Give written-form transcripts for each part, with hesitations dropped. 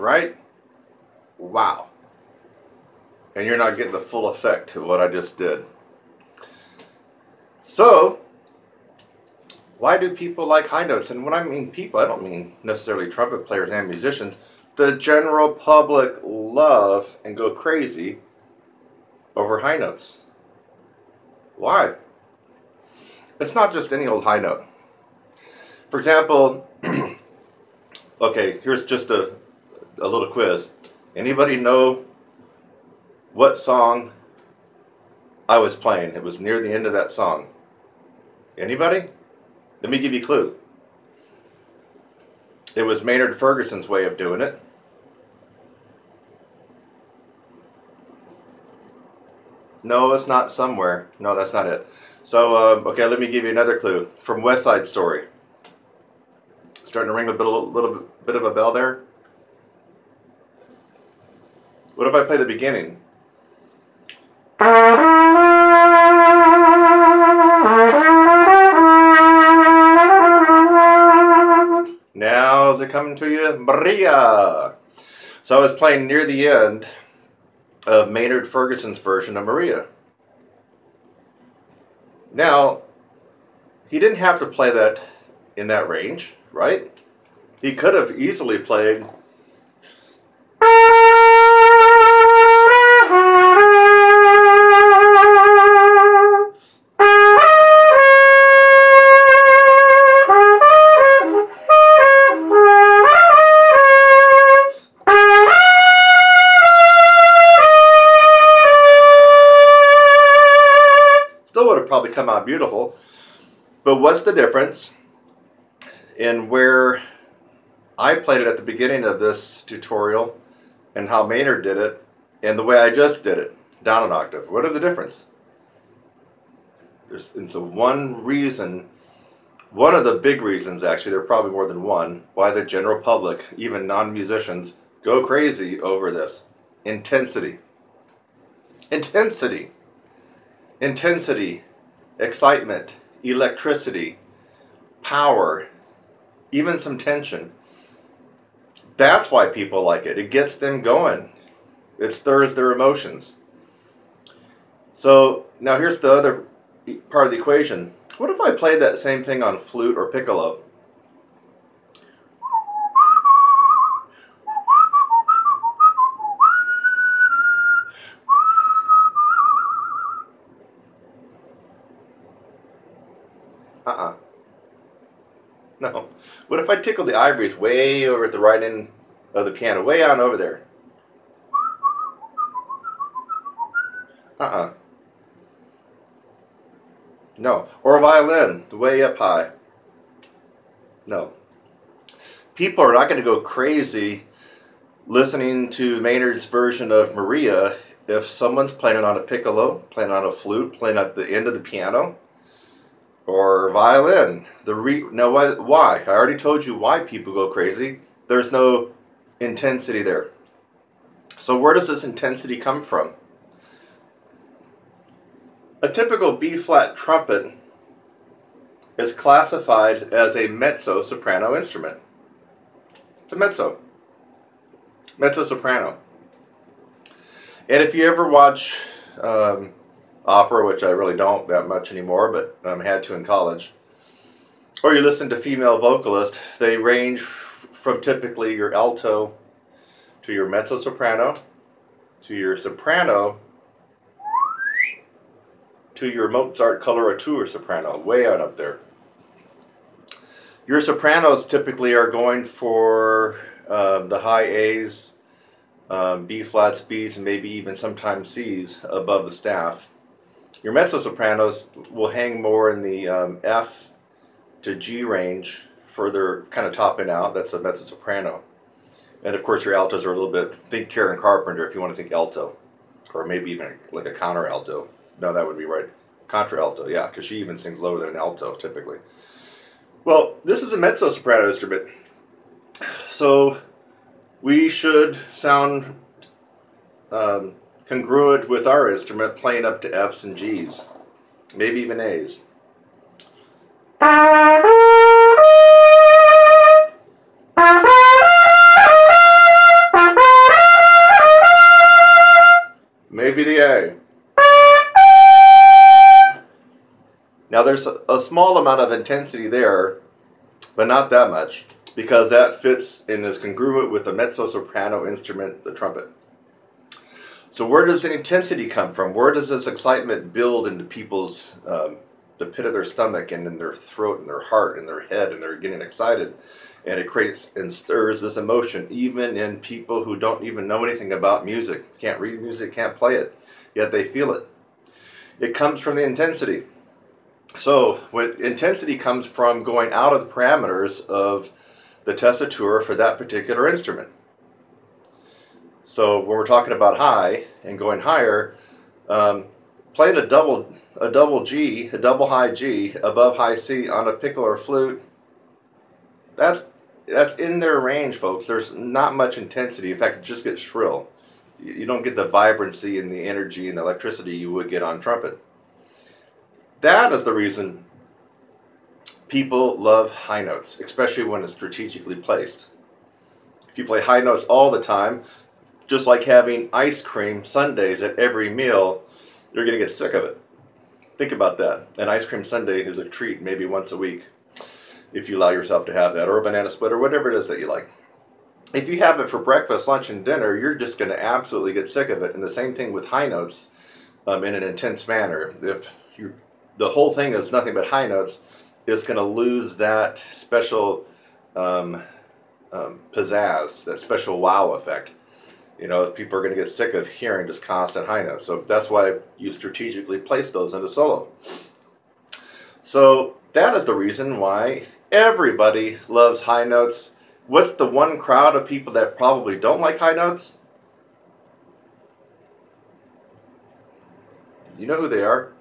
right? Wow. And you're not getting the full effect of what I just did. So, why do people like high notes? And when I mean people, I don't mean necessarily trumpet players and musicians. The general public love and go crazy over high notes. Why? It's not just any old high note. For example, okay, here's just a little quiz. Anybody know what song I was playing? It was near the end of that song. Anybody? Let me give you a clue. It was Maynard Ferguson's way of doing it. No, it's not Somewhere. No, that's not it. So, okay, let me give you another clue. From West Side Story. Starting to ring a little bit of a bell there? What if I play the beginning? Now they're coming to you, Maria. So I was playing near the end of Maynard Ferguson's version of Maria. Now, he didn't have to play that in that range, right? He could have easily played probably come out beautiful. But what's the difference in where I played it at the beginning of this tutorial and how Maynard did it and the way I just did it, down an octave? What is the difference? It's one reason, one of the big reasons actually, there are probably more than one, why the general public, even non-musicians, go crazy over this. Intensity. Intensity. Intensity. Excitement, electricity, power, even some tension. That's why people like it. It gets them going. It stirs their emotions. So now here's the other part of the equation. What if I played that same thing on flute or piccolo? No. What if I tickle the ivories way over at the right end of the piano, way on over there? No. Or a violin, way up high. No. People are not going to go crazy listening to Maynard's version of Maria if someone's playing on a piccolo, playing on a flute, playing at the end of the piano, or violin. Now, why? I already told you why people go crazy. There's no intensity there. So where does this intensity come from? A typical B-flat trumpet is classified as a mezzo-soprano instrument. It's a mezzo. Mezzo-soprano. And if you ever watch opera, which I really don't that much anymore, but had to in college, or you listen to female vocalists, they range from typically your alto to your mezzo-soprano to your soprano to your Mozart coloratura soprano, way on up there. Your sopranos typically are going for the high A's, B flats, B's, and maybe even sometimes C's above the staff. Your mezzo-sopranos will hang more in the F to G range, further kind of topping out. That's a mezzo-soprano. And of course your altos are a little bit, think Karen Carpenter if you want to think alto. Or maybe even like a counter-alto. No, that would be right. Contra-alto, yeah, because she even sings lower than an alto, typically. Well, this is a mezzo-soprano instrument. So we should sound congruent with our instrument, playing up to F's and G's. Maybe even A's. there's a small amount of intensity there, but not that much, because that fits and is congruent with the mezzo-soprano instrument, the trumpet. So where does the intensity come from? Where does this excitement build into people's, the pit of their stomach and in their throat and their heart and their head, and they're getting excited? And it creates and stirs this emotion, even in people who don't even know anything about music, can't read music, can't play it, yet they feel it. It comes from the intensity. So intensity comes from going out of the parameters of the tessitura for that particular instrument. So when we're talking about high and going higher, playing a double G, a double high G above high C on a piccolo or flute, that's in their range, folks. There's not much intensity. In fact, it just gets shrill. You don't get the vibrancy and the energy and the electricity you would get on trumpet. That is the reason people love high notes, especially when it's strategically placed. If you play high notes all the time, just like having ice cream sundaes at every meal, you're going to get sick of it. Think about that. An ice cream sundae is a treat maybe once a week, if you allow yourself to have that, or a banana split, or whatever it is that you like. If you have it for breakfast, lunch, and dinner, you're just going to absolutely get sick of it. And the same thing with high notes in an intense manner. If the whole thing is nothing but high notes, it's going to lose that special pizzazz, that special wow effect. You know, people are going to get sick of hearing just constant high notes. So that's why you strategically place those into solo. So that is the reason why everybody loves high notes. What's the one crowd of people that probably don't like high notes? You know who they are?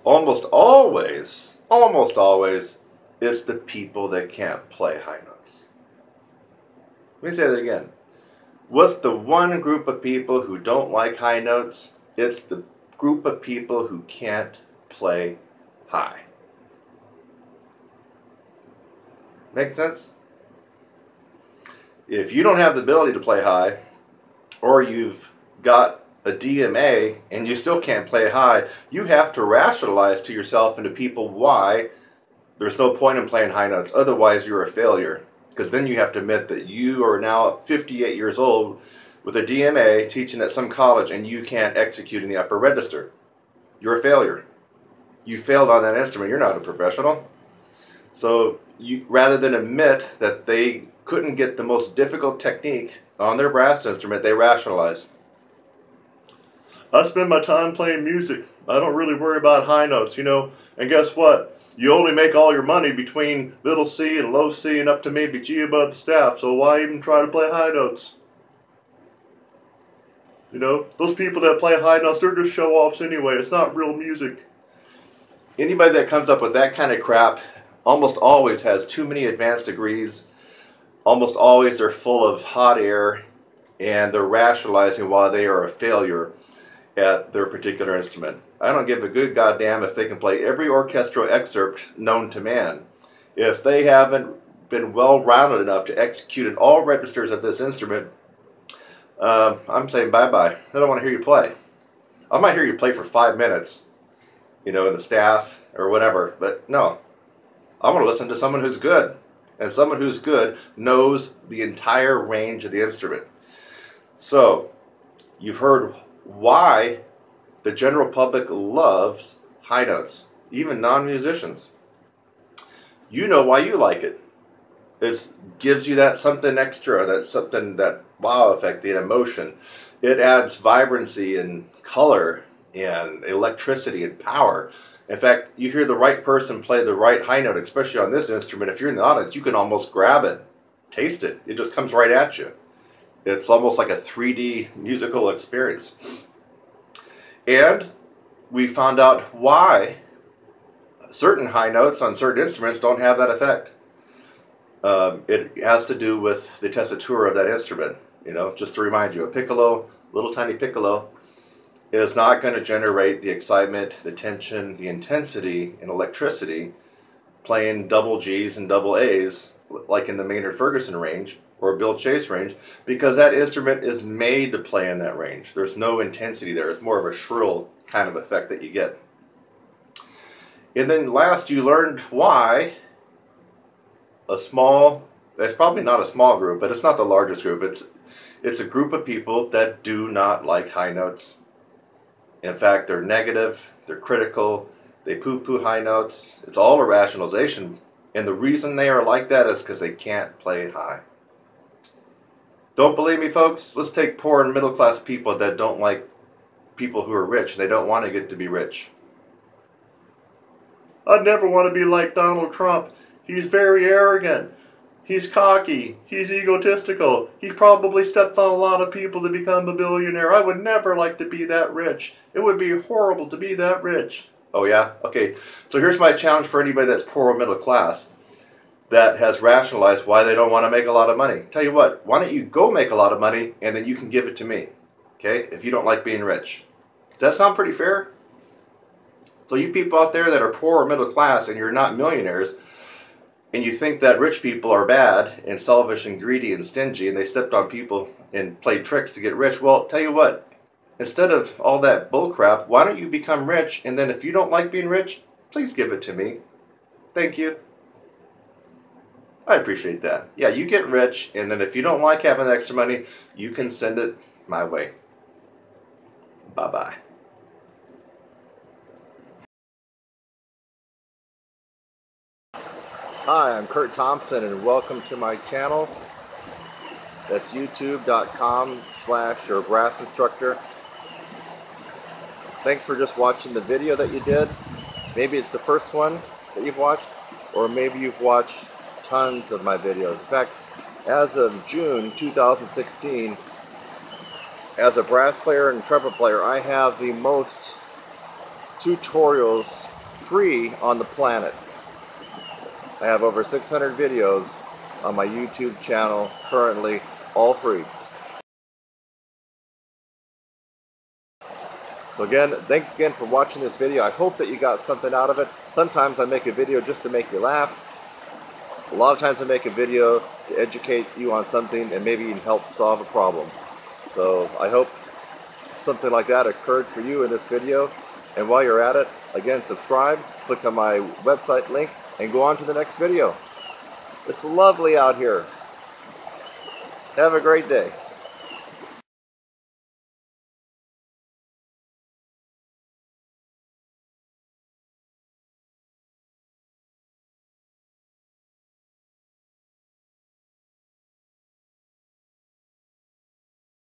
Almost always, it's the people that can't play high notes. Let me say that again. What's the one group of people who don't like high notes? It's the group of people who can't play high. Make sense? If you don't have the ability to play high, or you've got a DMA and you still can't play high, you have to rationalize to yourself and to people why there's no point in playing high notes. Otherwise, you're a failure. Because then you have to admit that you are now 58 years old with a DMA teaching at some college and you can't execute in the upper register. You're a failure. You failed on that instrument. You're not a professional. So rather than admit that they couldn't get the most difficult technique on their brass instrument, they rationalize. I spend my time playing music. I don't really worry about high notes, you know. And guess what? You only make all your money between middle C and low C and up to maybe G above the staff, so why even try to play high notes? You know, those people that play high notes, they're just show-offs anyway. It's not real music. Anybody that comes up with that kind of crap almost always has too many advanced degrees. Almost always they're full of hot air, and they're rationalizing why they are a failure at their particular instrument. I don't give a good goddamn if they can play every orchestral excerpt known to man. If they haven't been well-rounded enough to execute in all registers of this instrument, I'm saying bye-bye. I don't want to hear you play. I might hear you play for 5 minutes, you know, in the staff or whatever, but no. I want to listen to someone who's good. And someone who's good knows the entire range of the instrument. So, you've heard why the general public loves high notes, even non-musicians. You know why you like it. It gives you that something extra, that wow effect, the emotion. It adds vibrancy and color and electricity and power. In fact, you hear the right person play the right high note, especially on this instrument. If you're in the audience, you can almost grab it, taste it. It just comes right at you. It's almost like a 3D musical experience. And we found out why certain high notes on certain instruments don't have that effect. It has to do with the tessitura of that instrument. You know, just to remind you, a piccolo, little tiny piccolo, is not going to generate the excitement, the tension, the intensity, and electricity playing double G's and double A's like in the Maynard-Ferguson range or Bill Chase range, because that instrument is made to play in that range. There's no intensity there. It's more of a shrill kind of effect that you get. And then last, you learned why it's probably not a small group, but it's not the largest group. It's a group of people that do not like high notes. In fact, they're negative, they're critical, they poo-poo high notes. It's all a rationalization. And the reason they are like that is because they can't play high. Don't believe me, folks? Let's take poor and middle class people that don't like people who are rich. They don't want to get to be rich. I'd never want to be like Donald Trump. He's very arrogant. He's cocky. He's egotistical. He's probably stepped on a lot of people to become a billionaire. I would never like to be that rich. It would be horrible to be that rich. Oh yeah? Okay. So here's my challenge for anybody that's poor or middle class that has rationalized why they don't want to make a lot of money. Tell you what, why don't you go make a lot of money and then you can give it to me, okay, if you don't like being rich. Does that sound pretty fair? So you people out there that are poor or middle class and you're not millionaires, and you think that rich people are bad and selfish and greedy and stingy and they stepped on people and played tricks to get rich, well, tell you what, instead of all that bull crap, why don't you become rich, and then if you don't like being rich, please give it to me. Thank you. I appreciate that. Yeah, you get rich, and then if you don't like having extra money, you can send it my way. Bye-bye. Hi, I'm Kurt Thompson, and welcome to my channel. That's youtube.com/your brass instructor. Thanks for just watching the video that you did. Maybe it's the first one that you've watched, or maybe you've watched tons of my videos. In fact, as of June 2016, as a brass player and trumpet player, I have the most tutorials free on the planet. I have over 600 videos on my YouTube channel currently, all free. So again, thanks again for watching this video. I hope that you got something out of it. Sometimes I make a video just to make you laugh. A lot of times I make a video to educate you on something and maybe even help solve a problem. So I hope something like that occurred for you in this video. And while you're at it, again, subscribe, click on my website link, and go on to the next video. It's lovely out here. Have a great day.